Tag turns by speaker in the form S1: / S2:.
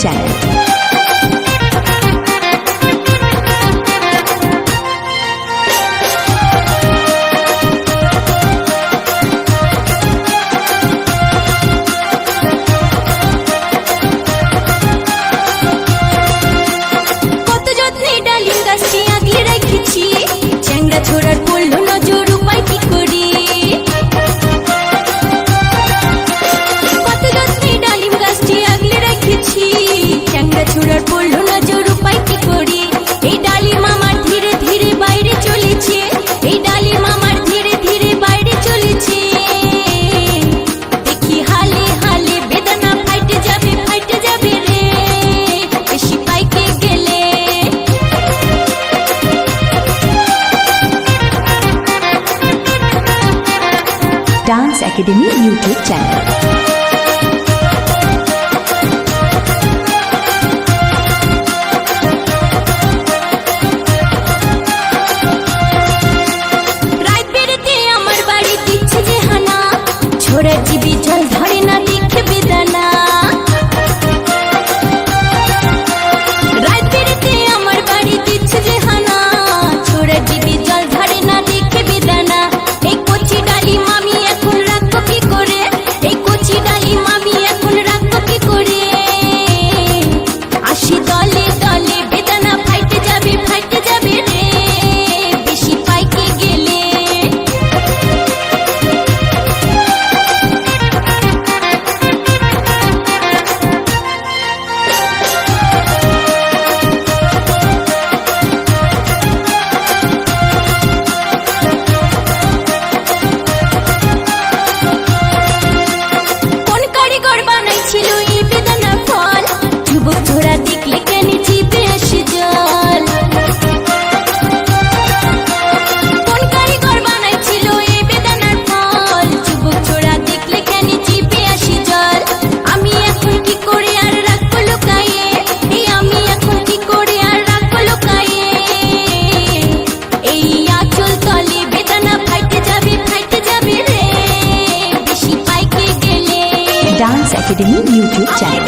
S1: Channel.
S2: কত যত্নে ডালিম গাছটি আগলে রেখেছি, চ্যাংড়া ছোড়ার পড়ল নজর, উপায় কি করি? কত যত্নে ডালিম গাছটি আগলে রেখেছি, চ্যাংড়া ছোড়ার পড়ল নজর, উপায় কি করি? এই ডালিম আমার ধীরে ধীরে বাইরে চলেছে, এই ডালিম আমার ধীরে ধীরে বাইরে চলেছে। দেখি হালে হালে বেদনা ফাইটে যাবে রে, বেশি পাইকে গেলে।
S1: Dance academy YouTube channel.
S2: রাত বেড়েতে আমার বাড়ি দিচ্ছে যে হানা, ছোড়া জিবি জল ধরে না দেখে বেদানা। রাত বেড়েতে আমার বাড়ি দিচ্ছে যে হানা, ছোড়া জিবি জল ধরে না দেখে বেদানা। এই কচি ডালিম আমি এখন রাখবো কি করে, এই কচি ডালিম আমি এখন রাখবো কি করে? আসি দলে দলে বেদানা ফাইটে যাবে রে, বেশি পাইকে গেলে। কোন কারিগর বানাইছিল এই বেদানা ফল, যুবক ছোড়া দেখলে কেন জিভে আসে জল? কোন কারিগর বানাইছিল এই বেদানার ফল, যুবক ছোড়া দেখলে কেন জিভে আসে জল? আমি এখন কি করে আর রাখবো লুকায়ে, এই আমি এখন কি করে আর রাখবো লুকায়ে? এই আঁচল তলে বেদানা ফাইটে যাবে রে, বেশি পাইকে গেলে।
S1: Dance academy YouTube channel.